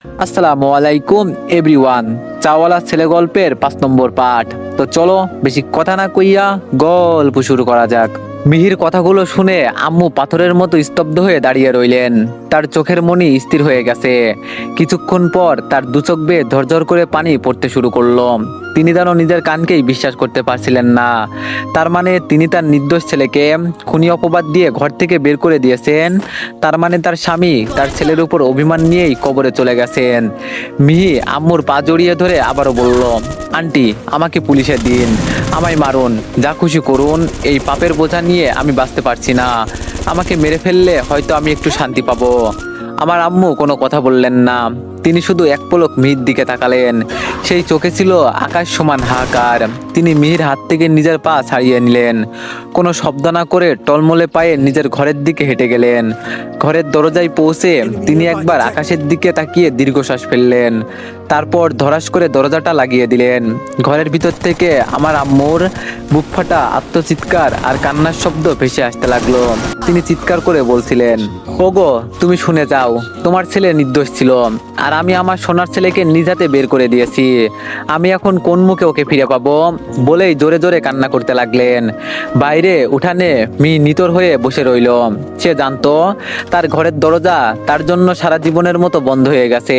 আসসালামু আলাইকুম এভরিওয়ান। চাওয়ালা ছেলে গল্পের 5 নম্বর পার্ট। তো চলো বেশি কথা না কইয়া গল্প শুরু করা যাক। মিহির কথাগুলো শুনে আম্মু পাথরের মতো স্তব্ধ হয়ে দাঁড়িয়ে রইলেন। তার চোখের মনি স্থির হয়ে গেছে। কিছুক্ষণ পর তার দু চোখ বেয়ে ঝরঝর করে পানি পড়তে শুরু করলো। তিনি যেন নিজের কানকেই বিশ্বাস করতে পারছিলেন না। তার মানে তিনি তার নির্দোষ ছেলেকে খুনি অপবাদ দিয়ে ঘর থেকে বের করে দিয়েছেন। তার মানে তার স্বামী তার ছেলের উপর অভিমান নিয়েই কবরে চলে গেছেন। মিহি আম্মুর পা জড়িয়ে ধরে আবারও বলল, আন্টি আমাকে পুলিশে দিন, আমায় মারুন, যা খুশি করুন, এই পাপের বোঝা নিয়ে আমি বাঁচতে পারছি না। আমাকে মেরে ফেললে হয়তো আমি একটু শান্তি পাবো। আমার আম্মু কোনো কথা বললেন না। তিনি শুধু এক পলক মিহির দিকে তাকালেন। সেই চোখে ছিল আকাশ সমান হাহাকার। তিনি মিহির হাত থেকে নিজের পা ছাড়িয়ে নিলেন। কোনো শব্দ না করে টলমলে পায়ে নিজের ঘরের দিকে হেঁটে গেলেন। ঘরের দরজায় পৌঁছে তিনি একবার আকাশের দিকে তাকিয়ে দীর্ঘশ্বাস ফেললেন। তারপর ধরাস করে দরজাটা লাগিয়ে দিলেন। ঘরের ভিতর থেকে আমার আম্মুর বুক ফাটা আত্মচিৎকার আর কান্নার শব্দ ভেসে আসতে লাগলো। তিনি চিৎকার করে বলছিলেন, ওগো তুমি শুনে যাও, তোমার ছেলে নির্দোষ ছিল, আর আমি আমার সোনার ছেলেকে নিজ হাতে বের করে দিয়েছি। আমি এখন কোন মুখে ওকে ফিরে পাবো? বলেই জোরে জোরে কান্না করতে লাগলেন। বাইরে উঠানে নিতর হয়ে বসে রইল। সে জানতো তার ঘরের দরজা তার জন্য সারা জীবনের মতো বন্ধ হয়ে গেছে।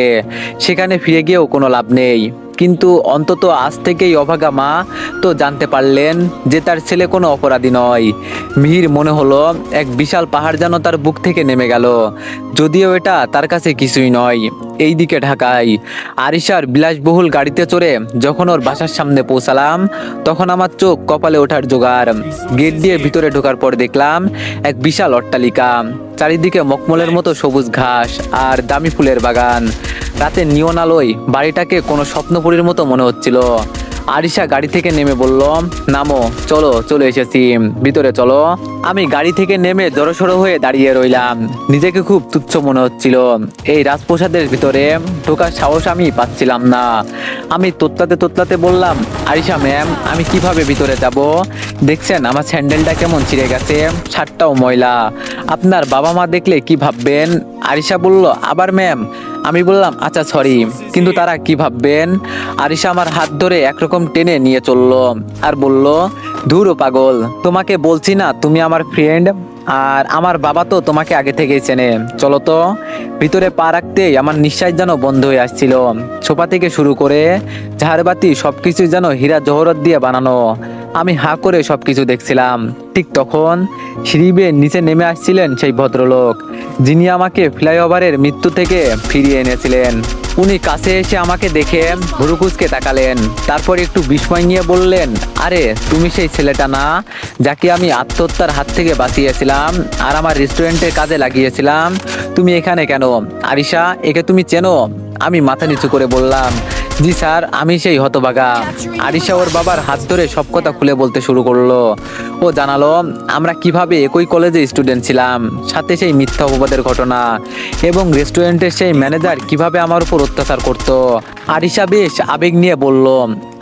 সেখানে ফিরে গিয়েও কোনো লাভ নেই। কিন্তু অন্তত আজ থেকেই অভাগা মা তো জানতে পারলেন যে তার ছেলে কোনো অপরাধী নয়। মিহির মনে হলো এক বিশাল পাহাড় যেন তার বুক থেকে নেমে গেল। যদিও এটা তার কাছে কিছুই নয়। এইদিকে ঢাকায় আরিশার বিলাসবহুল গাড়িতে চড়ে যখন ওর বাসার সামনে পৌঁছালাম, তখন আমার চোখ কপালে ওঠার জোগাড়। গেট দিয়ে ভিতরে ঢোকার পর দেখলাম এক বিশাল অট্টালিকা, চারিদিকে মখমলের মতো সবুজ ঘাস আর দামি ফুলের বাগান। রাতে নিয়ন আলোয় বাড়িটাকে কোনো স্বপ্নপুরীর মতো মনে হচ্ছিল। আরিশা গাড়ি থেকে নেমে বলল, নামো, চলো চলে এসেছি, ভিতরে চলো। আমি গাড়ি থেকে নেমে জড়সড় হয়ে দাঁড়িয়ে রইলাম। নিজেকে খুব তুচ্ছ মনে হচ্ছিল। এই রাজপ্রাসাদের ভিতরে ঢোকার সাহস আমি পাচ্ছিলাম না। আমি তোতলাতে তোতলাতে বললাম, আরিশা ম্যাম, আমি কিভাবে ভিতরে যাব? দেখছেন আমার স্যান্ডেলটা কেমন ছিঁড়ে গেছে, শার্টটাও ময়লা। আপনার বাবা মা দেখলে কি ভাববেন? আরিশা বলল, আবার ম্যাম? আমি বললাম, আচ্ছা সরি, কিন্তু তারা কি ভাববেন? আরিশা আমার হাত ধরে একরকম টেনে নিয়ে চললো আর বলল, ধুর পাগল, তোমাকে বলছি না তুমি আমার ফ্রেন্ড, আর আমার বাবা তো তোমাকে আগে থেকেই চেনে। চলো তো। ভিতরে পা রাখতেই আমার নিঃশ্বাস যেন বন্ধ হয়ে আসছিল। সোফা থেকে শুরু করে ঝাড়বাতি সবকিছু যেন হীরা জহরত দিয়ে বানানো। আমি হাঁ করে সবকিছু দেখছিলাম। ঠিক তখন সিঁড়ি বেয়ে নিচে নেমে আসছিলেন সেই ভদ্রলোক, যিনি আমাকে ফ্লাইওভারের মৃত্যু থেকে ফিরিয়ে এনেছিলেন। উনি কাছে এসে আমাকে দেখে ভুরুকুচকে তাকালেন। তারপর একটু বিস্ময় নিয়ে বললেন, আরে তুমি সেই ছেলেটা না যাকে আমি আত্মহত্যার হাত থেকে বাঁচিয়েছিলাম আর আমার রেস্টুরেন্টের কাজে লাগিয়েছিলাম? তুমি এখানে কেন? আরিশা, একে তুমি চেনো? আমি মাথা নিচু করে বললাম, জি স্যার, আমি সেই হতভাগা। আরিশা ওর বাবার হাত ধরে সব কথা খুলে বলতে শুরু করলো। ও জানালো আমরা কিভাবে একই কলেজে স্টুডেন্ট ছিলাম, সাথে সেই মিথ্যা অপবাদের ঘটনা, এবং রেস্টুরেন্টের সেই ম্যানেজার কিভাবে আমার উপর অত্যাচার করতো। আরিশা বেশ আবেগ নিয়ে বলল।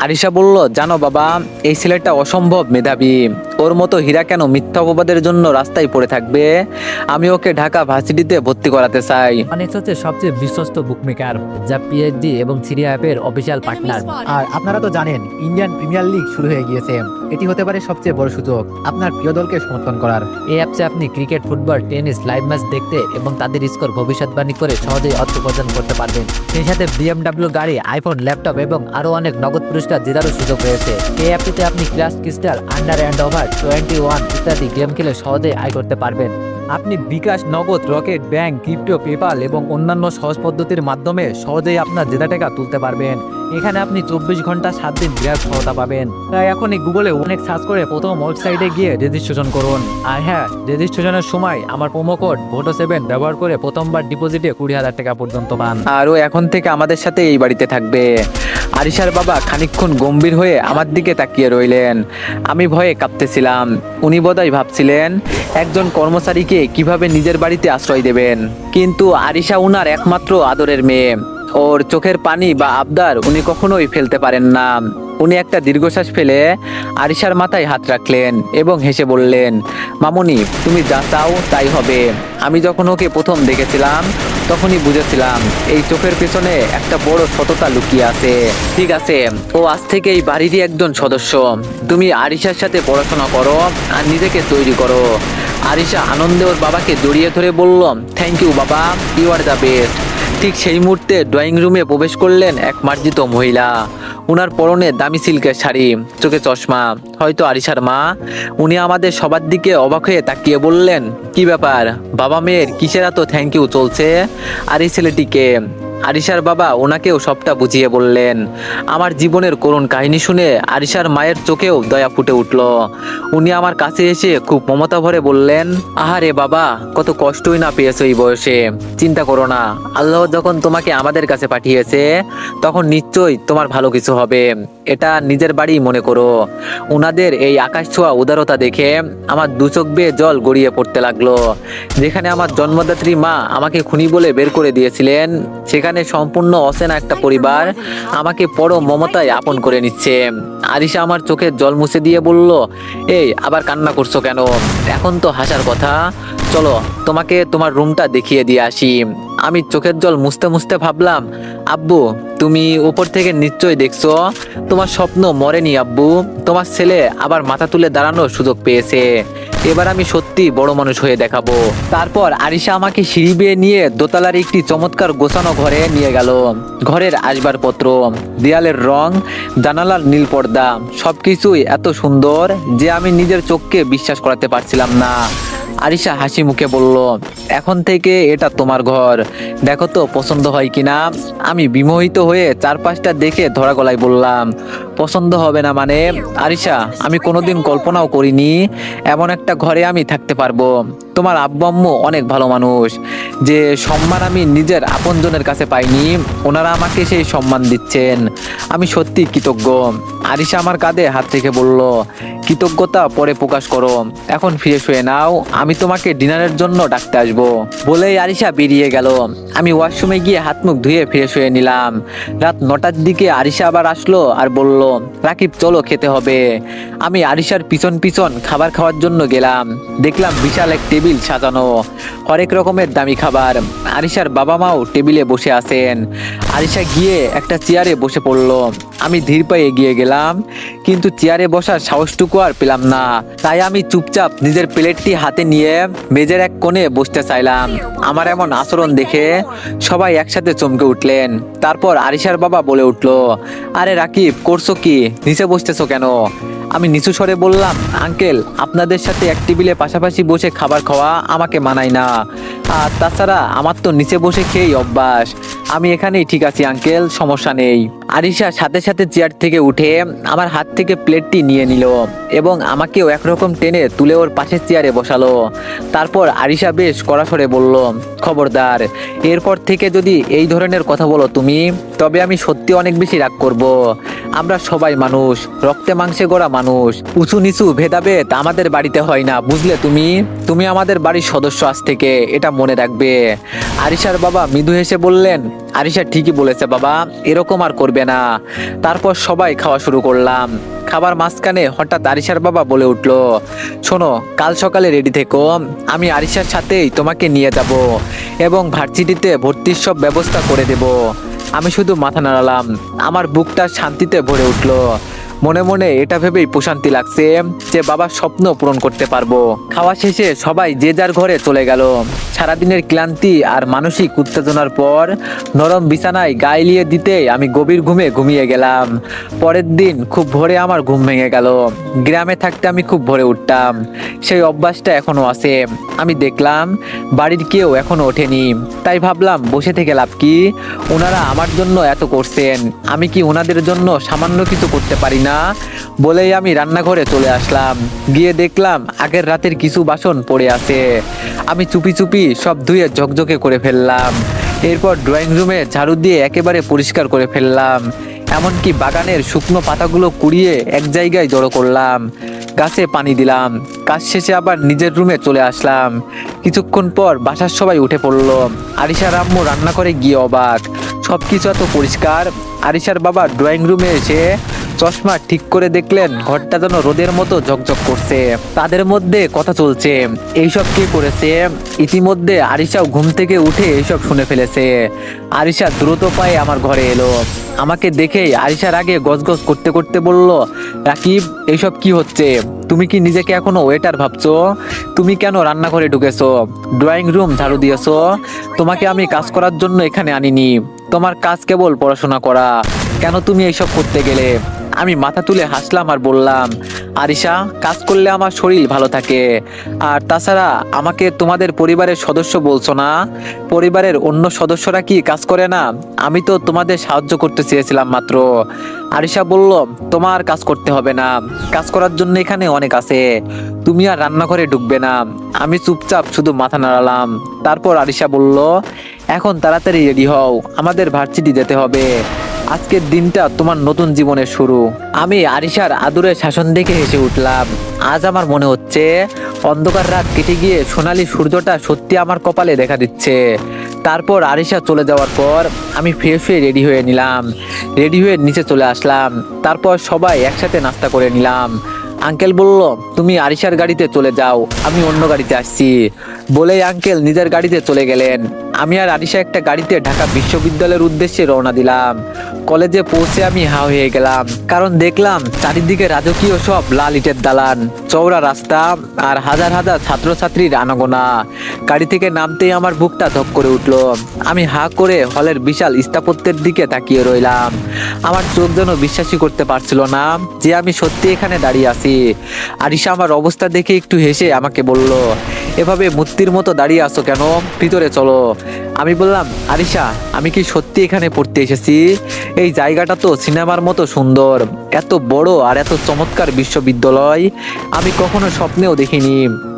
আরিশা বলল, জানো বাবা, এই ছেলেটা অসম্ভব মেধাবী। ওর মতো হীরা কেন মিথ্যা অপবাদের জন্য রাস্তায় পড়ে থাকবে? আমি ওকে ঢাকা ভার্সিটিতে ভর্তি করাতে চাই। অনেক হচ্ছে সবচেয়ে বিশ্বস্ত বুকমেকার, যা পিএইচডি এবং সিরিয়া অ্যাপের অফিসিয়াল পার্টনার। আর আপনারা তো জানেন ইন্ডিয়ান প্রিমিয়ার লিগ শুরু হয়ে গিয়েছে। এটি হতে পারে সবচেয়ে বড় সুযোগ আপনার প্রিয় দলকে সমর্থন করার। এই অ্যাপসে আপনি cricket, football, tennis live match দেখতে এবং তাদের স্কোর ভবিষ্যৎবাণী করে সহজেই অর্থ উপার্জন করতে পারবেন। সেই সাথে বিএমডাব্লিউ গাড়ি, আইফোন, ল্যাপটপ এবং আরও অনেক নগদ পুরস্কার জেতারও সুযোগ রয়েছে। এই অ্যাপটিতে আপনি class, crystal, under and over 21 ইত্যাদি গেম খেলে সহজেই আয় করতে পারবেন। আপনি বিকাশ, নগদ, রকেট, ব্যাংক, ক্রিপ্টো, পেপাল এবং অন্যান্য সহজ পদ্ধতির মাধ্যমে সহজেই আপনার জেতা টাকা তুলতে পারবেন। এখানে আপনি 24 ঘন্টা 7 দিন বিরাট সহায়তা পাবেন। তাই এখনই গুগলে অনেক সার্চ করে প্রথম ওয়েবসাইটে গিয়ে রেজিস্ট্রেশন করুন। আর হ্যাঁ, রেজিস্ট্রেশনের সময় আমার প্রোমো কোড VOTO7 ব্যবহার করে প্রথমবার ডিপোজিটে 20,000 টাকা পর্যন্ত পান। আর ও এখন থেকে আমাদের সাথে এই বাড়িতে থাকবে। আরিশার বাবা খানিকক্ষণ গম্ভীর হয়ে আমার দিকে তাকিয়ে রইলেন। আমি ভয়ে কাঁপতেছিলাম। উনি বোধহয় ভাবছিলেন একজন কর্মচারীকে কিভাবে নিজের বাড়িতে আশ্রয় দেবেন। কিন্তু আরিশা উনার একমাত্র আদরের মেয়ে। ওর চোখের পানি বা আবদার উনি কখনোই ফেলতে পারেন না। উনি একটা দীর্ঘশ্বাস ফেলে আরিশার মাথায় হাত রাখলেন এবং হেসে বললেন, মামুনি, তুমি যা চাও তাই হবে। আমি যখন ওকে প্রথম দেখেছিলাম তখনই বুঝেছিলাম এই চোখের পেছনে একটা বড় সততা লুকিয়ে আছে। ঠিক আছে, ও আজ থেকে এই বাড়িরই একজন সদস্য। তুমি আরিশার সাথে পড়াশোনা করো আর নিজেকে তৈরি করো। আরিশা আনন্দে ওর বাবাকে জড়িয়ে ধরে বলল, থ্যাংক ইউ বাবা, ইউ আর দ্য বেস্ট। ঠিক সেই মুহূর্তে ড্রয়িং রুমে প্রবেশ করলেন এক মার্জিত মহিলা। উনার পরনে দামি সিল্কের শাড়ি, চোখে চশমা, হয়তো আরিশার মা। উনি আমাদের সবার দিকে অবাক হয়ে তাকিয়ে বললেন, কি ব্যাপার বাবা মেয়ের কিসের এত থ্যাংক ইউ চলছে? আর এই ছেলেটিকে? আরিশার বাবা ওনাকেও সবটা বুঝিয়ে বললেন। আমার জীবনের করুণ কাহিনী শুনে আরিশার মায়ের চোখেও দয়া ফুটে উঠল। উনি আমার কাছে এসে খুব মমতা ভরে বললেন, আহারে বাবা, কত কষ্টই না পেয়েছো এই বয়সে। চিন্তা করো না, আল্লাহ যখন তোমাকে আমাদের কাছে পাঠিয়েছে তখন নিশ্চয়ই তোমার ভালো কিছু হবে। এটা নিজের বাড়ি মনে করো। উনাদের এই আকাশ ছোঁয়া উদারতা দেখে আমার দু চোখ বেয়ে জল গড়িয়ে পড়তে লাগলো। যেখানে আমার জন্মদাত্রী মা আমাকে খুনি বলে বের করে দিয়েছিলেন, সেখানে সম্পূর্ণ অচেনা একটা পরিবার আমাকে পরম মমতায় আপন করে নিচ্ছে। আরিশা আমার চোখের জল মুছে দিয়ে বলল, এই আবার কান্না করছো কেন? এখন তো হাসার কথা। চলো তোমাকে তোমার রুমটা দেখিয়ে দিয়ে আসি। আমি চোখের জল মুছতে মুছতে ভাবলাম, আব্বু তুমি উপর থেকে নিশ্চয়ই দেখছো, তোমার স্বপ্ন মরেনি আব্বু। তোমার ছেলে আবার মাথা তুলে দাঁড়ানোর সুযোগ পেয়েছে। এবার আমি সত্যি বড় মানুষ হয়ে দেখাবো। তারপর আরিশা আমাকে সিঁড়ি বেয়ে নিয়ে দোতলার একটি চমৎকার গোছানো ঘরে নিয়ে গেল। ঘরের আসবাবপত্র, দেয়ালের রং, জানালার নীল পর্দা সবকিছুই এত সুন্দর যে আমি নিজের চোখকে বিশ্বাস করাতে পারছিলাম না। আরিশা হাসি মুখে বলল, এখন থেকে এটা তোমার ঘর, দেখো তো পছন্দ হয় কিনা। আমি বিমোহিত হয়ে চারপাশটা দেখে ধরা গলায় বললাম, পছন্দ হবে না মানে? আরিশা, আমি কোনোদিন কল্পনাও করিনি এমন একটা ঘরে আমি থাকতে পারবো। তোমার আব্বু আম্মু অনেক ভালো মানুষ। যে সম্মান আমি নিজের আপনজনের কাছে পাইনি, ওনারা আমাকে সেই সম্মান দিচ্ছেন। আমি সত্যি কৃতজ্ঞ। আরিশা আমার কাঁধে হাত রেখে বলল, কৃতজ্ঞতা পরে প্রকাশ করো, এখন ফ্রেশ হয়ে নাও, আমি তোমাকে ডিনারের জন্য ডাকতে আসবো। বলেই আরিশা বেরিয়ে গেল। আমি ওয়াশরুমে গিয়ে হাত মুখ ধুয়ে ফ্রেশ হয়ে নিলাম। রাত 9টার দিকে আরিশা আবার আসলো আর বলল, রাকিব চলো খেতে হবে। আমি আরিশার পিছন পিছন খাবার খাওয়ার জন্য গেলাম। দেখলাম বিশাল এক টেবিল সাজানো, হরেক রকমের দামি খাবার। আরিশার বাবা মাও টেবিলে বসে আছেন। আরিশা গিয়ে একটা চেয়ারে বসে পড়লো। আমি ধীর পায়ে এগিয়ে গেলাম, কিন্তু চেয়ারে বসার সাহসটুকু আর পেলাম না। তাই আমি চুপচাপ নিজের প্লেটটি হাতে নিয়ে মেজের এক কোণে বসতে চাইলাম। আমার এমন আচরণ দেখে সবাই একসাথে চমকে উঠলেন। তারপর আরিশার বাবা বলে উঠলো, আরে রাকিব, করছো কি? নিচে বসতেছো কেন? আমি নিচু স্বরে বললাম, আঙ্কেল, আপনাদের সাথে এক টেবিলে পাশাপাশি বসে খাবার খাওয়া আমাকে মানায় না। আর তাছাড়া আমার তো নিচে বসে খেয়েই অভ্যাস। আমি এখানেই ঠিক আছি আঙ্কেল, সমস্যা নেই। আরিশা সাথে সাথে চেয়ার থেকে উঠে আমার হাত থেকে প্লেটটি নিয়ে নিল এবং আমাকেও একরকম টেনে তুলে ওর পাশের চেয়ারে বসালো। তারপর আরিশা বেশ কড়া স্বরে বলল, খবরদার, এরপর থেকে যদি এই ধরনের কথা বলো তুমি, তবে আমি সত্যি অনেক বেশি রাগ করব। আমরা সবাই মানুষ, রক্তে মাংসে গড়া মানুষ। উঁচু নিচু ভেদাভেদ আমাদের বাড়িতে হয় না, বুঝলে? তুমি আমাদের বাড়ির সদস্য আজ থেকে, এটা মনে রাখবে। আরিশার বাবা মৃদু হেসে বললেন, আরিশা ঠিকই বলেছে বাবা, এরকম আর করবে না। তারপর সবাই খাওয়া শুরু করলাম। খাবার মাঝখানে হঠাৎ আরিশার বাবা বলে উঠলো, শোনো, কাল সকালে রেডি থেকো, আমি আরিশার সাথেই তোমাকে নিয়ে যাব এবং ভার্সিটিতে ভর্তির সব ব্যবস্থা করে দেব। আমি শুধু মাথা নাড়ালাম, আমার বুকটা শান্তিতে ভরে উঠলো। মনে মনে এটা ভেবেই প্রশান্তি লাগছে যে বাবার স্বপ্ন পূরণ করতে পারবো। খাওয়া শেষে সবাই যে যার ঘরে চলে গেল। সারাদিনের ক্লান্তি আর মানসিক উত্তেজনার পর নরম বিছানায় গায়ে লিয়ে দিতে আমি গভীর ঘুমে ঘুমিয়ে গেলাম। পরের দিন খুব ভোরে আমার ঘুম ভেঙে গেল। গ্রামে থাকতে আমি খুব ভোরে উঠতাম, সেই অভ্যাসটা এখনো আছে। আমি দেখলাম বাড়ির কেউ এখনো ওঠেনি, তাই ভাবলাম বসে থেকে লাভ কি? ওনারা আমার জন্য এত করছেন, আমি কি ওনাদের জন্য সামান্য কিছু করতে পারি না? বলেই আমি রান্নাঘরে চলে আসলাম। গিয়ে দেখলাম আগের রাতের কিছু বাসন পড়ে আছে। আমি চুপি চুপি সব ধুয়ে ঝকঝকে করে ফেললাম। এরপর ড্রয়িং রুমে ঝাড়ু দিয়ে একেবারে পরিষ্কার করে ফেললাম। এমনকি বাগানের শুকনো পাতাগুলো কুড়িয়ে এক জায়গায় জড়ো করলাম। গাছে পানি দিলাম। কাজ শেষে আবার নিজের রুমে চলে আসলাম। কিছুক্ষণ পর বাসার সবাই উঠে পড়লো। আরিশার আম্মু রান্না করে গিয়ে অবাক, সবকিছু এত পরিষ্কার। আরিশার বাবা ড্রয়িং রুমে এসে চশমা ঠিক করে দেখলেন ঘরটা যেন রোদের মতো ঝকঝক করছে। তাদের মধ্যে কথা চলছে, এইসব কে করেছে। ইতিমধ্যে আরিশাও ঘুম থেকে উঠে এইসব শুনে ফেলেছে। আরিশা দ্রুত পায়ে আমার ঘরে এলো। আমাকে দেখেই আরিশার আগে গজগজ করতে করতে বলল, রাকিব, এইসব কি হচ্ছে? তুমি কি নিজেকে এখনো ওয়েটার ভাবছো? তুমি কেন রান্নাঘরে ঢুকেছো, ড্রয়িং রুম ঝাড়ু দিয়েছো? তোমাকে আমি কাজ করার জন্য এখানে আনিনি। তোমার কাজ কেবল পড়াশোনা করা। কেন তুমি এইসব করতে গেলে? আমি মাথা তুলে হাসলাম আর বললাম, আরিশা, কাজ করলে আমার শরীর ভালো থাকে। আর তাছাড়া আমাকে তোমাদের পরিবারের সদস্য বলছো না? পরিবারের অন্য সদস্যরা কি কাজ করে না? আমি তো তোমাদের সাহায্য করতে চেয়েছিলাম মাত্র। আরিশা বলল, তোমার কাজ করতে হবে না, কাজ করার জন্য এখানে অনেক আছে। তুমি আর রান্নাঘরে ঢুকবে না। আমি চুপচাপ শুধু মাথা নাড়ালাম। তারপর আরিশা বলল, এখন তাড়াতাড়ি রেডি হও, আমাদের ভার্সিটি যেতে হবে। আজকের দিনটা তোমার নতুন জীবনের শুরু। আমি আরিশার আদুরে শাসন দেখে হেসে উঠলাম। আজ আমার মনে হচ্ছে অন্ধকার রাত কেটে গিয়ে সোনালী সূর্যটা সত্যি আমার কপালে দেখা দিচ্ছে। তারপর আরিশা চলে যাওয়ার পর আমি ফ্রেশ হয়ে রেডি হয়ে নিলাম। রেডি হয়ে নিচে চলে আসলাম। তারপর সবাই একসাথে নাস্তা করে নিলাম। আঙ্কেল বলল, তুমি আরিশার গাড়িতে চলে যাও, আমি অন্য গাড়িতে আসছি। বলেই আঙ্কেল নিজের গাড়িতে চলে গেলেন। আমি আর আরিশা একটা গাড়িতে ঢাকা বিশ্ববিদ্যালয়ের উদ্দেশ্যে রওনা দিলাম। কলেজে পৌঁছে আমি হা হয়ে গেলাম, কারণ দেখলাম চারিদিকে রাজকীয় সব লাল ইটের দালান, চওড়া রাস্তা আর হাজার হাজার ছাত্রছাত্রীর আনাগোনা। গাড়ি থেকে নামতেই আমার বুকটা ধক করে উঠলো। আমি হা করে হলের বিশাল স্থাপত্যের দিকে তাকিয়ে রইলাম। আমার চোখ যেন বিশ্বাসই করতে পারছিল না যে আমি সত্যি এখানে দাঁড়িয়ে আছি। আরিশা আমার অবস্থা দেখে একটু হেসে আমাকে বলল, এভাবে মূর্তির মতো দাঁড়িয়ে আছো কেন? ভিতরে চলো। আমি বললাম, আরিশা, আমি কি সত্যি এখানে পড়তে এসেছি? এই জায়গাটা তো সিনেমার মতো সুন্দর, এত বড় আর এত চমৎকার বিশ্ববিদ্যালয় আমি কখনো স্বপ্নেও দেখিনি।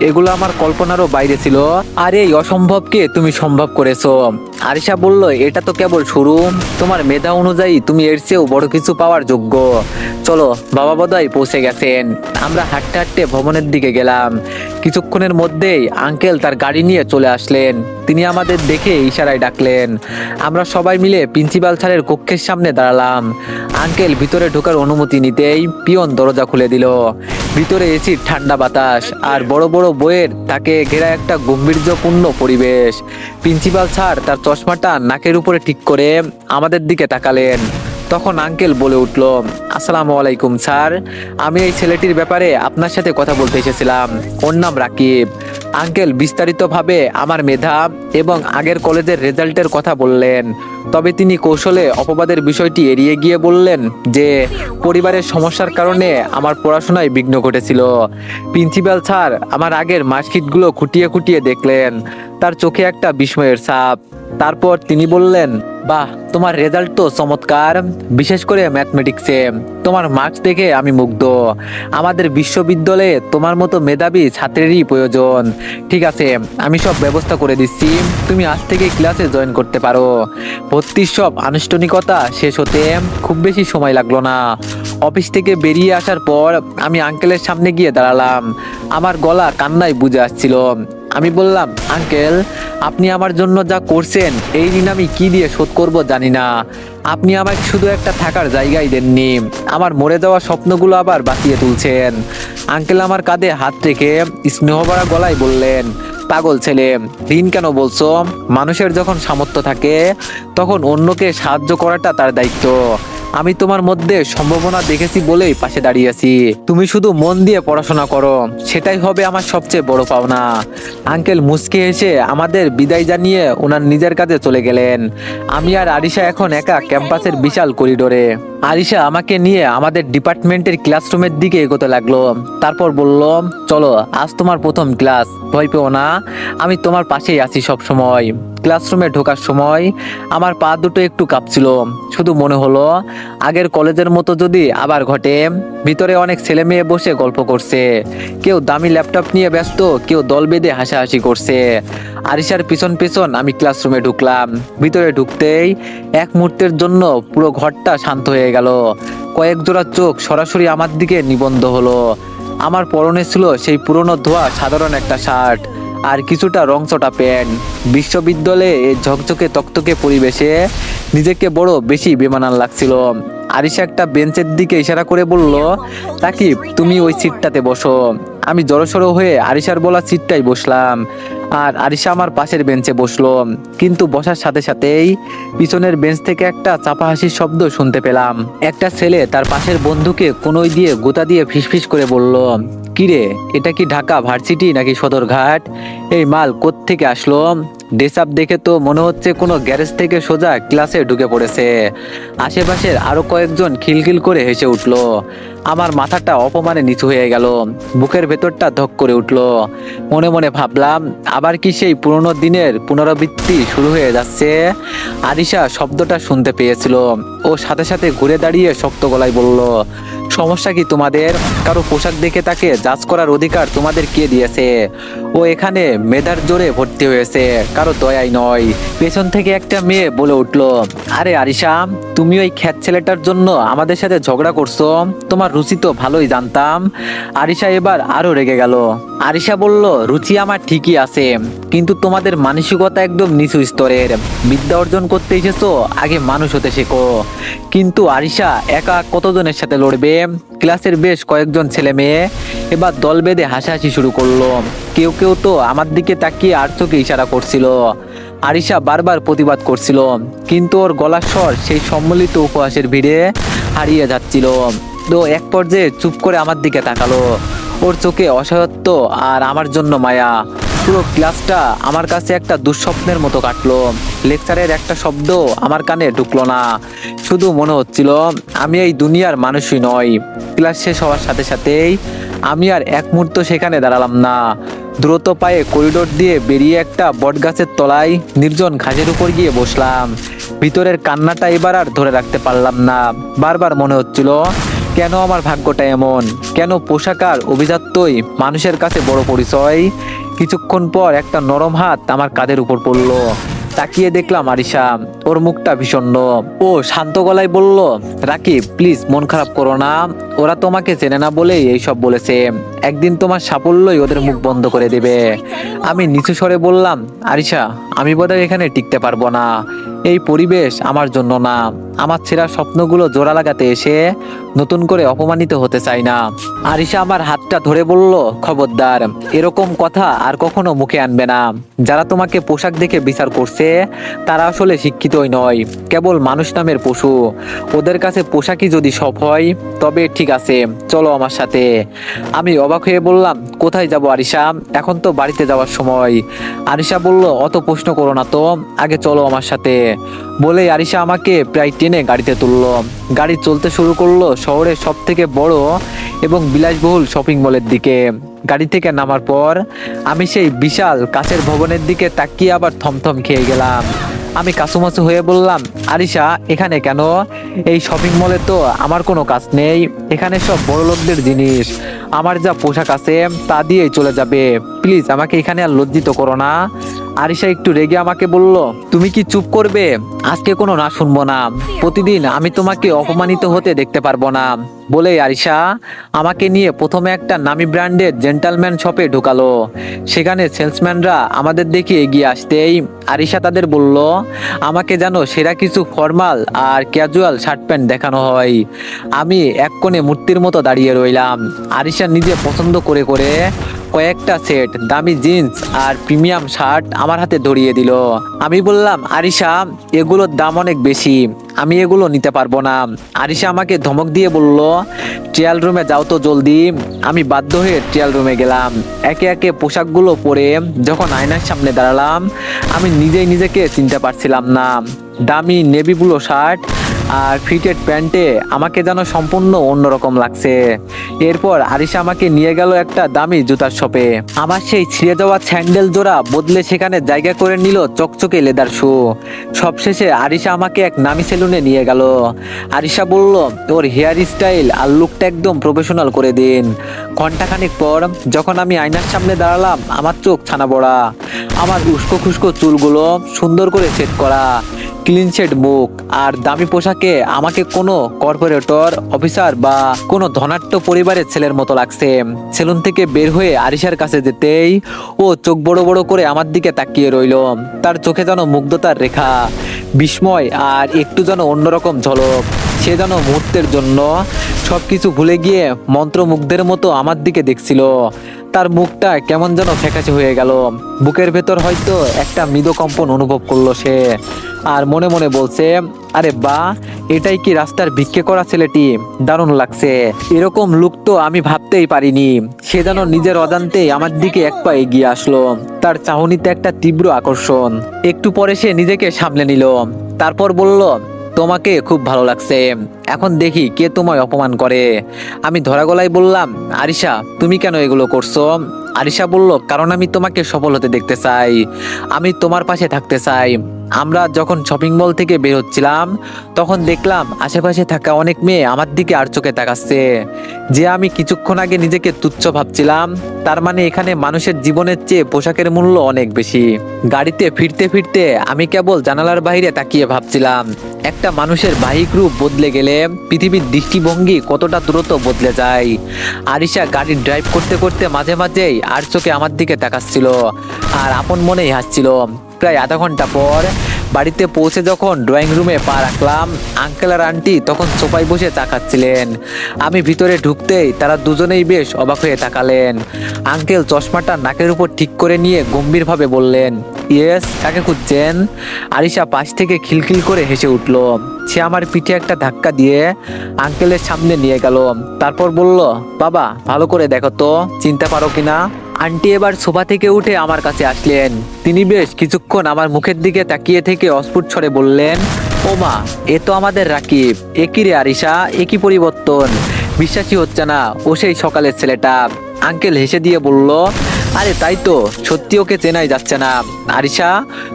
এগুলো আমার কল্পনারও বাইরে ছিল, আর এই অসম্ভবকে তুমি সম্ভব করেছো। আরিশা বলল, এটা তো কেবল শুরু, তোমার মেধা অনুযায়ী তুমি এর চেয়েও বড় কিছু পাওয়ার যোগ্য। চলো, বাবা বোধহয় পৌঁছে গেছেন। আমরা হাঁটতে হাঁটতে ভবনের দিকে গেলাম। কিছুক্ষণের মধ্যেই আঙ্কেল তার গাড়ি নিয়ে চলে আসলেন। তিনি আমাদের দেখে ইশারায় ডাকলেন। আমরা সবাই মিলে প্রিন্সিপাল স্যারের কক্ষের সামনে দাঁড়ালাম। আঙ্কেল ভিতরে ঢোকার অনুমতি নিতেই পিয়ন দরজা খুলে দিল। ভিতরে এসির ঠান্ডা বাতাস আর বড় বড় বইয়ের তাকে ঘেরা একটা গম্ভীর্যপূর্ণ পরিবেশ। প্রিন্সিপাল স্যার তার চশমাটা নাকের উপরে ঠিক করে আমাদের দিকে তাকালেন। তখন আঙ্কেল বলে উঠল, আসসালামু আলাইকুম স্যার, আমি এই ছেলেটির ব্যাপারে আপনার সাথে কথা বলতে এসেছিলাম। ওর নাম রাকিব। আঙ্কেল বিস্তারিতভাবে আমার মেধা এবং আগের কলেজের রেজাল্টের কথা বললেন। তবে তিনি কৌশলে অপবাদের বিষয়টি এড়িয়ে গিয়ে বললেন যে পরিবারের সমস্যার কারণে আমার পড়াশোনায় বিঘ্ন ঘটেছিল। প্রিন্সিপাল স্যার আমার আগের মার্কশিটগুলো খুঁটিয়ে খুঁটিয়ে দেখলেন। তার চোখে একটা বিস্ময়ের ছাপ। তারপর তিনি বললেন, বাহ, তোমার রেজাল্ট তো চমৎকার, বিশেষ করে ম্যাথমেটিক্সে। তোমার মার্কস দেখে আমি মুগ্ধ। আমাদের বিশ্ববিদ্যালয়ে তোমার মতো মেধাবী ছাত্রেরই প্রয়োজন। ঠিক আছে, আমি সব ব্যবস্থা করে দিচ্ছি, তুমি আজ থেকে ক্লাসে জয়েন করতে পারো। ভর্তির সব আনুষ্ঠানিকতা শেষ হতে খুব বেশি সময় লাগলো না। অফিস থেকে বেরিয়ে আসার পর আমি আঙ্কেলের সামনে গিয়ে দাঁড়ালাম। আমার গলা কান্নায় বুঝে আসছিল। আমি বললাম, আঙ্কেল, আপনি আমার জন্য যা করছেন এই ঋণ আমি কি দিয়ে শোধ করব জানি না। আপনি আমাকে শুধু একটা থাকার জায়গায় দেননি, আমার মরে যাওয়া স্বপ্নগুলো আবার বাঁচিয়ে তুলছেন। আঙ্কেল আমার কাঁধে হাত রেখে স্নেহভরা গলায় বললেন, পাগল ছেলে, ঋণ কেন বলছো? মানুষের যখন সামর্থ্য থাকে তখন অন্যকে সাহায্য করাটা তার দায়িত্ব। আমি তোমার মধ্যে সম্ভাবনা দেখেছি বলেই পাশে দাঁড়িয়েছি। তুমি শুধু মন দিয়ে পড়াশোনা করো, সেটাই হবে আমার সবচেয়ে বড় পাওনা। আঙ্কেল মুচকে এসে আমাদের বিদায় জানিয়ে ওনার নিজের কাজে চলে গেলেন। আমি আর আরিশা এখন একা ক্যাম্পাসের বিশাল করিডোরে। আরিশা আমাকে নিয়ে আমাদের ডিপার্টমেন্টের ক্লাসরুমের দিকে এগোতে লাগলো। তারপর বলল, চলো, আজ তোমার প্রথম ক্লাস, ভয় পেও না, আমি তোমার পাশেই আছি সব সময়। ক্লাসরুমে ঢোকার সময় আমার পা দুটো একটু কাঁপছিল। শুধু মনে হলো আগের কলেজের মতো যদি আবার ঘটে। ভিতরে অনেক ছেলে মেয়ে বসে গল্প করছে, কেউ দামি ল্যাপটপ নিয়ে ব্যস্ত, কেউ দল বেঁধে হাসাহাসি করছে। আরিশার পিছন পিছন আমি ক্লাসরুমে ঢুকলাম। ভিতরে ঢুকতেই এক মুহূর্তের জন্য পুরো ঘরটা শান্ত হয়ে গেল। কয়েক জোড়া চোখ সরাসরি আমার দিকে নিবন্ধ হলো। আমার পরনে ছিল সেই পুরনো ধোয়া সাধারণ একটা শার্ট আর কিছুটা রংচটা প্যান্ট। বিশ্ববিদ্যালয়ে এই ঝকঝকে তকতকে পরিবেশে নিজেকে বড় বেশি বেমানান লাগছিল। আরিশা একটা বেঞ্চের দিকে ইশারা করে বলল, রাকিব তুমি ওই সিটটাতে বসো। আমি জড়সড় হয়ে আরিশার বলা সিটটাই বসলাম, আর আরিশা আমার পাশের বেঞ্চে বসলো। কিন্তু বসার সাথে সাথেই পিছনের বেঞ্চ থেকে একটা চাপা হাসির শব্দ শুনতে পেলাম। একটা ছেলে তার পাশের বন্ধুকে কোনোই দিয়ে গোতা দিয়ে ফিসফিস করে বলল, কিরে এটা কি ঢাকা ভার্সিটি নাকি সদরঘাট? এই মাল কোত্থেকে আসলো? ড্রেস আপ দেখে তো মনে হচ্ছে কোনো গ্যারেজ থেকে সোজা ক্লাসে ঢুকে পড়েছে। আশেপাশের আরো কয়েকজন খিলখিল করে হেসে উঠলো। আমার মাথাটা অপমানে নিচু হয়ে গেল, বুকের ভেতরটা ধক করে উঠলো। মনে মনে ভাবলাম, আবার কি সেই পুরোনো দিনের পুনরাবৃত্তি শুরু হয়ে যাচ্ছে? আরিশা শব্দটা শুনতে পেয়েছিল। ও সাথে সাথে ঘুরে দাঁড়িয়ে শক্ত গলায় বলল, সমস্যা কি তোমাদের? কারো পোশাক দেখে তাকে জাজ করার অধিকার তোমাদের কে দিয়েছে? ও এখানে মেধার জোরে ভর্তি হয়েছে, কারো দয়াই নয়। পেছন থেকে একটা মেয়ে বলে উঠলো, আরে আরিশা, তুমি ওই খ্যাত ছেলেটার জন্য আমাদের সাথে ঝগড়া করছো? তোমার রুচি তো ভালোই জানতাম। আরিশা এবার আরো রেগে গেল। আরিশা বলল, রুচি আমার ঠিকই আছে, কিন্তু তোমাদের মানসিকতা একদম নিচু স্তরের। বিদ্যা অর্জন করতে এসেছো, আগে মানুষ হতে শেখো। কিন্তু আরিশা একা কতজনের সাথে লড়বে? ক্লাসের বেশ কয়েকজন ছেলে মেয়ে এবার দল বেঁধে হাসাহাসি শুরু করলো। কেউ কেউ তো আমার দিকে তাকিয়ে আর চোখে ইশারা করছিল। আরিশা বারবার প্রতিবাদ করছিল, কিন্তু ওর গলার স্বর সেই সম্মিলিত উপহাসের ভিড়ে হারিয়ে যাচ্ছিল। তো এক পর্যায়ে চুপ করে আমার দিকে তাকালো। ওর চোখে অসহায়ত্ব আর আমার জন্য মায়া। পুরো ক্লাসটা আমার কাছে একটা দুঃস্বপ্নের মতো কাটলো। লেকচারের একটা শব্দ আমার কানে ঢুকলো না। শুধু মনে হচ্ছিল আমি এই দুনিয়ার মানুষই নই। ক্লাস শেষ হওয়ার সাথে সাথেই আমি আর এক মুহূর্ত সেখানে দাঁড়ালাম না। দ্রুত পায়ে করিডোর দিয়ে বেরিয়ে একটা বটগাছের তলায় নির্জন ঘাসের উপর গিয়ে বসলাম। ভিতরের কান্নাটা এবার আর ধরে রাখতে পারলাম না। বারবার মনে হচ্ছিল, কেন আমার ভাগ্যটা এমন? কেন পোশাক আর অভিজাত্যই মানুষের কাছে বড় পরিচয়? কিছুক্ষণ পর একটা নরম হাত আমার কাঁধের উপর পড়লো। তাকিয়ে দেখলাম আরিশা, ওর মুখটা বিষণ্ণ। ও শান্ত গলায় বলল, রাকিব প্লিজ মন খারাপ করো না। ওরা তোমাকে চেনে না বলেই এইসব বলেছে। একদিন তোমার সাফল্যই ওদের মুখ বন্ধ করে দেবে। আমি নিচু স্বরে বললাম, আরিশা আমি বোধহয় এখানে টিকতে পারবো না। এই পরিবেশ আমার জন্য না। আমার ছেঁড়া স্বপ্নগুলো জোড়া লাগাতে এসে নতুন করে অপমানিত হতে চাই না। আরিশা আমার হাতটা ধরে বলল, খবরদার, এরকম কথা আর কখনো মুখে আনবে না। যারা তোমাকে পোশাক দেখে বিচার করছে তারা আসলে শিক্ষিতই নয়, কেবল মানুষ নামের পশু। ওদের কাছে পোশাকই যদি সব হয় তবে ঠিক আছে, চলো আমার সাথে। আমি অবাক হয়ে বললাম, কোথায় যাব আরিশা? এখন তো বাড়িতে যাওয়ার সময়। আরিশা বলল, অত প্রশ্ন করো না তো, আগে চলো আমার সাথে। বলেই আরিশা আমাকে প্রায় টেনে গাড়িতে তুললো। গাড়ি চলতে শুরু করলো শহরের সব থেকে বড় এবং বিলাসবহুল শপিং মলের দিকে। গাড়ি থেকে নামার পর আমি সেই বিশাল কাচের ভবনের দিকে তাকিয়ে আবার থমথম খেয়ে গেলাম। আমি কাছুমাছু হয়ে বললাম, আরিশা এখানে কেন? এই শপিং মলে তো আমার কোনো কাজ নেই। এখানে সব বড় লোকদের জিনিস। আমার যা পোশাক আছে তা দিয়েই চলে যাবে। প্লিজ আমাকে এখানে আর লজ্জিত করো না। আরিশা একটু রেগে আমাকে বলল, তুমি কি চুপ করবে? আজকে কোনো না শুনবো না। প্রতিদিন আমি তোমাকে অপমানিত হতে দেখতে পারবো না। বলেই আরিশা আমাকে নিয়ে প্রথমে একটা নামি ব্র্যান্ডের জেন্টালম্যান শপে ঢুকালো। সেখানে সেলসম্যানরা আমাদের দেখে এগিয়ে আসতেই আরিশা তাদের বলল, আমাকে যেন সেরা কিছু ফর্মাল আর ক্যাজুয়াল শার্ট প্যান্ট দেখানো হয়। আমি এক কোণে মূর্তির মতো দাঁড়িয়ে রইলাম। আরিশা নিজে পছন্দ করে করে কয়েকটা সেট দামি জিন্স আর প্রিমিয়াম শার্ট আমার হাতে ধরিয়ে দিল। আমি বললাম, আরিশা এগুলোর দাম অনেক বেশি, আমি এগুলো নিতে পারবো না। আরিশা আমাকে ধমক দিয়ে বলল, ট্রায়াল রুমে যাও তো জলদি। আমি বাধ্য হয়ে ট্রায়াল রুমে গেলাম। একে একে পোশাকগুলো পরে যখন আয়নার সামনে দাঁড়ালাম, আমি নিজেই নিজেকে চিনতে পারছিলাম না। দামি নেভি ব্লু শার্ট আর ফিটেড প্যান্টে আমাকে যেন সম্পূর্ণ অন্যরকম লাগছে। এরপর আরিশা আমাকে নিয়ে গেল একটা দামি জুতার শপে। আমার সেই ছিঁড়ে যাওয়া স্যান্ডেল জোড়া বদলে সেখানে জায়গা করে নিল চকচকে লেদার শু। সবশেষে আরিশা আমাকে এক নামি সেলুনে নিয়ে গেল। আরিশা বলল, ওর হেয়ার স্টাইল আর লুকটা একদম প্রফেশনাল করে দিন। ঘন্টাখানেক পর যখন আমি আয়নার সামনে দাঁড়ালাম, আমার চোখ ছানা বড়া। আমার উস্কো খুস্কো চুলগুলো সুন্দর করে সেট করা, ক্লিন শেড মুখ আর দামি পোশাকে আমাকে কোনো কর্পোরেটর অফিসার বা কোনো ধনাঢ্য পরিবারের ছেলের মতো লাগছে। সেলুন থেকে বের হয়ে আরিশার কাছে যেতেই ও চোখ বড় বড় করে আমার দিকে তাকিয়ে রইল। তার চোখে যেন মুগ্ধতার রেখা, বিস্ময় আর একটু যেন অন্যরকম ঝলক। সে যেন মুহূর্তের জন্য সবকিছু ভুলে গিয়ে মন্ত্রমুগ্ধের মতো আমার দিকে দেখছিল। তার মুখটা কেমন যেন ফ্যাকাশে হয়ে গেল। বুকের ভেতর হয়তো একটা মৃদু কম্পন অনুভব করলো সে, আর মনে মনে বলছে, আরে বা, এটাই কি রাস্তার ভিক্ষে করা ছেলেটি? দারুণ লাগছে। এরকম লুক তো আমি ভাবতেই পারিনি। সে যেন নিজের অজান্তেই আমার দিকে এক পা এগিয়ে আসলো। তার চাহনিতে একটা তীব্র আকর্ষণ। একটু পরে সে নিজেকে সামলে নিল, তারপর বলল, তোমাকে খুব ভালো লাগছে। এখন দেখি কে তোমায় অপমান করে। আমি ধরা গলায় বললাম, আরিশা, তুমি কেন এগুলো করছো? আরিশা বলল, কারণ আমি তোমাকে সফল হতে দেখতে চাই, আমি তোমার পাশে থাকতে চাই। আমরা যখন শপিং মল থেকে বের হচ্ছিলাম তখন দেখলাম আশেপাশে থাকা অনেক মেয়ে আমার দিকে আর চোখে তাকাচ্ছে। যে আমি কিছুক্ষণ আগে নিজেকে তুচ্ছ ভাবছিলাম, তার মানে এখানে মানুষের জীবনের চেয়ে পোশাকের মূল্য অনেক বেশি। গাড়িতে ফিরতে ফিরতে আমি কেবল জানালার বাইরে তাকিয়ে ভাবছিলাম, একটা মানুষের বাহ্যিক রূপ বদলে গেলে পৃথিবীর দৃষ্টিভঙ্গি কতটা দ্রুত বদলে যায়। আরিশা গাড়ি ড্রাইভ করতে করতে মাঝে মাঝেই আর চোখে আমার দিকে তাকাচ্ছিল আর আপন মনেই হাসছিল। প্রায় আধা ঘন্টা পর বাড়িতে পৌঁছে যখন ড্রয়িং রুমে পা রাখলাম, আঙ্কেল আর আন্টি তখন সোফায় বসে চা খাচ্ছিলেন। আমি ভিতরে ঢুকতেই তারা দুজনেই বেশ অবাক হয়ে তাকালেন। আঙ্কেল চশমাটা নাকের উপর ঠিক করে নিয়ে গম্ভীরভাবে বললেন, ইয়েস, কাকে খুঁজছেন? আরিশা পাশ থেকে খিলখিল করে হেসে উঠল। সে আমার পিঠে একটা ধাক্কা দিয়ে আঙ্কেলের সামনে নিয়ে গেল, তারপর বলল, বাবা, ভালো করে দেখো তো চিনতে পারো কিনা। আন্টি এবার সোফা থেকে উঠে আমার কাছে আসলেন। তিনি বেশ কিছুক্ষণ আমার মুখের দিকে তাকিয়ে থেকে অস্ফুট স্বরে বললেন, ও মা, এ তো আমাদের রাকিব। এ কি রে আরিশা, এ কি পরিবর্তন! বিশ্বাসই হচ্ছে না ও সেই সকালের ছেলেটা। আঙ্কেল হেসে দিয়ে বলল, আরে তাই তো, সত্যি ওকে চেনাই যাচ্ছে না। আরিশা,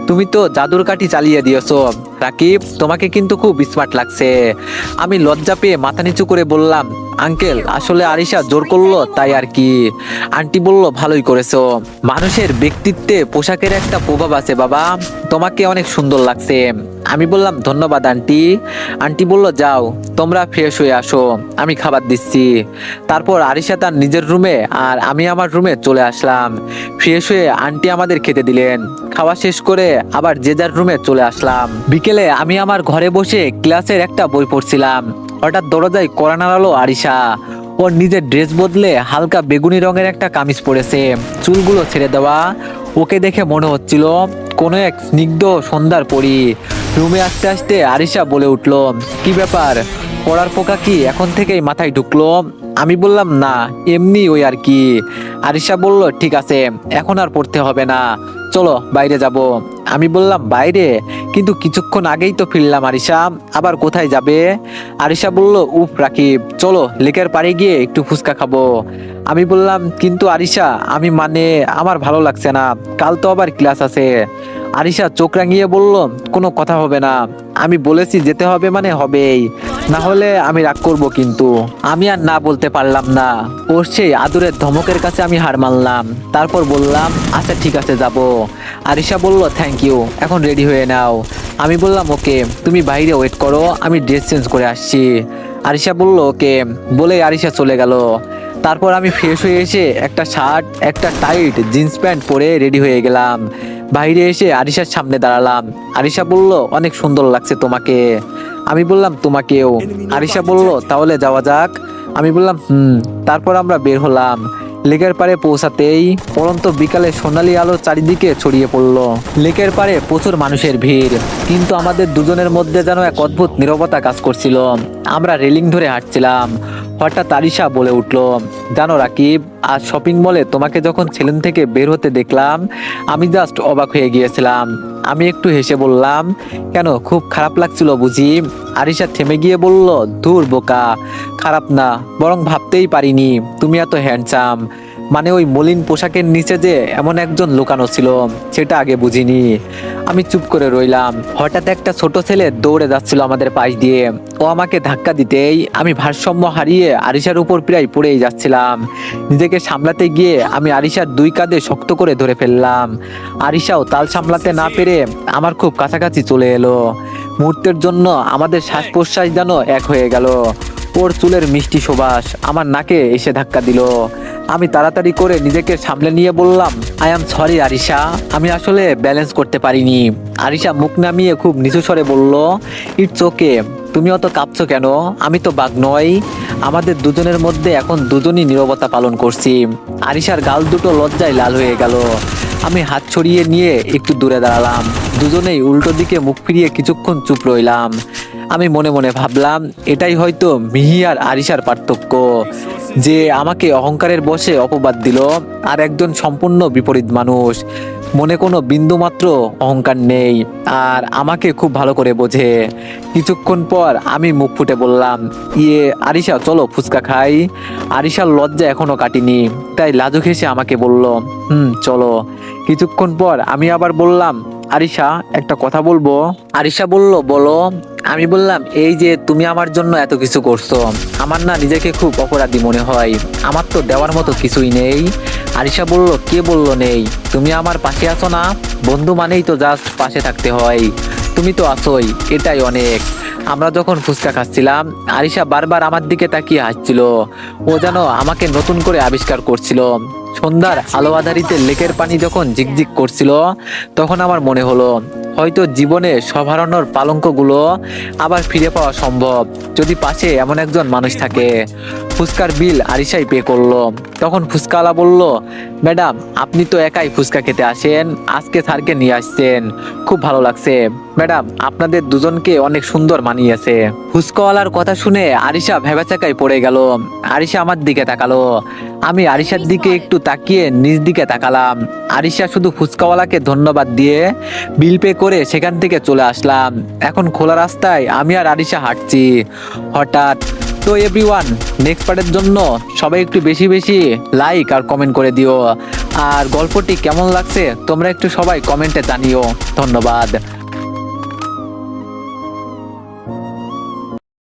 তুমি তো জাদুর কাঠি চালিয়ে দিয়েছো। রাকিব, তোমাকে কিন্তু খুব স্মার্ট লাগছে। আমি লজ্জা পেয়ে মাথা নিচু করে বললাম, আঙ্কেল, আসলে আরিশা জোর করলো তাই আর কি। আন্টি বলল, ভালোই করেছো। মানুষের ব্যক্তিত্বে পোশাকের একটা প্রভাব আছে বাবা, তোমাকে অনেক সুন্দর লাগছে। আমি বললাম, ধন্যবাদ আন্টি। আন্টি বলল, যাও তোমরা ফ্রেশ হয়ে আসো, আমি খাবার দিচ্ছি। তারপর আরিশা তার নিজের রুমে আর আমি আমার রুমে চলে আসলাম। ফ্রেশ হয়ে আন্টি আমাদের খেতে দিলেন। খাওয়া শেষ করে আবার যে যার রুমে চলে আসলাম। বিকেলে আমি আমার ঘরে বসে ক্লাসের একটা বই পড়ছিলাম। হঠাৎ দরজায় কড়া নাড়ালো আরিশা। ওর নিজের ড্রেস বদলে হালকা বেগুনি রঙের একটা কামিজ পরেছে, চুলগুলো ছেড়ে দেওয়া। ওকে দেখে মনে হচ্ছিল কোনো এক স্নিগ্ধ সন্ধ্যার পরী। রুমে আসতে আসতে আরিশা বলে উঠল, কি ব্যাপার, পড়ার পোকা কি এখন থেকেই মাথায় ঢুকলো? আমি বললাম, না, এমনি ওই আর কি। আরিশা বলল, ঠিক আছে, এখন আর পড়তে হবে না, চলো বাইরে যাব। আমি বললাম, বাইরে? কিন্তু কিছুক্ষণ আগেই তো ফিরলাম আরিশা, আবার কোথায় যাবে? আরিশা বলল, উফ রাকিব, চলো লেকের পাড়ে গিয়ে একটু ফুচকা খাবো। আমি বললাম, কিন্তু আরিশা, আমার ভালো লাগছে না, কাল তো আবার ক্লাস আছে। আরিশা চোখ রাঙিয়ে বলল, কোনো কথা হবে না, আমি বলেছি যেতে হবে মানে হবেই, না হলে আমি রাগ করব। কিন্তু আমি আর না বলতে পারলাম না। ওর সেই আদুরের ধমকের কাছে আমি হার মানলাম। তারপর বললাম, আচ্ছা ঠিক আছে, যাব। আরিশা বলল, থ্যাংক ইউ, এখন রেডি হয়ে নাও। আমি বললাম, ওকে, তুমি বাইরে ওয়েট করো, আমি ড্রেস চেঞ্জ করে আসছি। আরিশা বলল, ওকে, বলে আরিশা চলে গেল। তারপর আমি ফ্রেশ হয়ে এসে একটা শার্ট, একটা টাইট জিন্স প্যান্ট পরে রেডি হয়ে গেলাম। বাইরে এসে আরিশার সামনে দাঁড়ালাম। আরিশা বলল, অনেক সুন্দর লাগছে তোমাকে। আমি বললাম, তোমাকেও। আরিশা বলল, তাহলে যাওয়া যাক। আমি বললাম, তারপর আমরা বের হলাম। লেকের পাড়ে পৌঁছাতেই পরন্ত বিকালে সোনালী আলো চারিদিকে ছড়িয়ে পড়লো। লেকের পাড়ে প্রচুর মানুষের ভিড়, কিন্তু আমাদের দুজনের মধ্যে যেন এক অদ্ভুত নীরবতা কাজ করছিল। আমরা রেলিং ধরে হাঁটছিলাম। হঠাৎ আরিশা বলে উঠল, জানো রাকিব, আজ শপিং মলে তোমাকে যখন সেলুন থেকে বের হতে দেখলাম, আমি জাস্ট অবাক হয়ে গিয়েছিলাম। আমি একটু হেসে বললাম, কেন, খুব খারাপ লাগছিল বুঝি? আরিশা থেমে গিয়ে বলল, ধুর বোকা, খারাপ না, বরং ভাবতেই পারিনি তুমি এত হ্যান্ডসাম। মানে ওই মলিন পোশাকের নিচে যে এমন একজন লুকানো ছিল, সেটা আগে বুঝিনি। আমি চুপ করে রইলাম। হঠাৎ একটা ছোট ছেলে দৌড়ে যাচ্ছিল আমাদের পাশ দিয়ে। ও আমাকে ধাক্কা দিতেই আমি ভারসাম্য হারিয়ে আরিশার উপর প্রায় পড়েই যাচ্ছিলাম। নিজেকে সামলাতে গিয়ে আমি আরিশার দুই কাঁধে শক্ত করে ধরে ফেললাম। আরিশাও তাল সামলাতে না পেরে আমার খুব কাছাকাছি চলে এলো। মুহূর্তের জন্য আমাদের শ্বাস প্রশ্বাস যেন এক হয়ে গেল। ওর চুলের মিষ্টি সুবাস আমার নাকে এসে ধাক্কা দিল। আমি তাড়াতাড়ি করে নিজেকে সামলে নিয়ে বললাম, আই এম সরি আরিশা, আমি আসলে ব্যালেন্স করতে পারিনি। আরিশা মুখ নামিয়ে খুব নিচু স্বরে বলল, ইটস ওকে, তুমি অত কাঁপছো কেন? আমি তো বাঘ নই। আমাদের দুজনের মধ্যে এখন দুজনই নীরবতা পালন করছি। আরিশার গাল দুটো লজ্জায় লাল হয়ে গেল। আমি হাত ছড়িয়ে নিয়ে একটু দূরে দাঁড়ালাম। দুজনেই উল্টো দিকে মুখ ফিরিয়ে কিছুক্ষণ চুপ রইলাম। আমি মনে মনে ভাবলাম, এটাই হয়তো মিহি আর আরিশার পার্থক্য, যে আমাকে অহংকারের বশে অপবাদ দিল, আর একজন সম্পূর্ণ বিপরীত মানুষ, মনে কোনো বিন্দু মাত্র অহংকার নেই, আর আমাকে খুব ভালো করে বোঝে। কিছুক্ষণ পর আমি মুখ ফুটে বললাম, আরিশা চলো ফুচকা খাই। আরিশার লজ্জা এখনো কাটিনি, তাই লাজুক হেসে আমাকে বলল, চলো। কিছুক্ষণ পর আমি আবার বললাম, আরিশা একটা কথা বলবো। আরিশা বলল, বলো। আমি বললাম, এই যে তুমি আমার জন্য এত কিছু করছো, আমার না নিজেকে খুব অপরাধী মনে হয়। আমার তো দেওয়ার মতো কিছুই নেই। আরিশা বলল, কে বলল নেই? তুমি আমার পাশে আছো না? বন্ধু মানেই তো জাস্ট পাশে থাকতে হয়। তুমি তো আছোই, এটাই অনেক। আমরা যখন ফুচকা খাচ্ছিলাম, আরিশা বারবার আমার দিকে তাকিয়ে হাসছিল। ও যেন আমাকে নতুন করে আবিষ্কার করছিল। সন্ধ্যার আলো আধারিতে লেকের পানি যখন ঝিকঝিক করছিল, তখন আমার মনে হলো, হয়তো জীবনে সব হারানোর পালঙ্কগুলো আবার ফিরে পাওয়া সম্ভব, যদি পাশে এমন একজন মানুষ থাকে। ফুচকার বিল আরিশাই পে করলো। তখন ফুচকাওয়ালা বলল, ম্যাডাম আপনি তো একাই ফুচকা খেতে আসেন, আজকে স্যারকে নিয়ে আসছেন, খুব ভালো লাগছে। ম্যাডাম আপনাদের দুজনকে অনেক সুন্দর মানিয়েছে। ফুচকাওয়ালার কথা শুনে আরিশা ভেবাচাকায় পড়ে গেল। আরিশা আমার দিকে তাকালো। আমি আরিশার দিকে একটু তাকিয়ে নিজ দিকে তাকালাম। আরিশা শুধু ফুচকাওয়ালাকে ধন্যবাদ দিয়ে বিল পে করে সেখান থেকে চলে আসলাম। এখন খোলা রাস্তায় আমি আর আরিশা হাঁটছি। হঠাৎ তো এভরিওয়ান, নেক্সট পার্টের জন্য সবাই একটু বেশি বেশি লাইক আর কমেন্ট করে দিও। আর গল্পটি কেমন লাগছে তোমরা একটু সবাই কমেন্টে জানিও। ধন্যবাদ।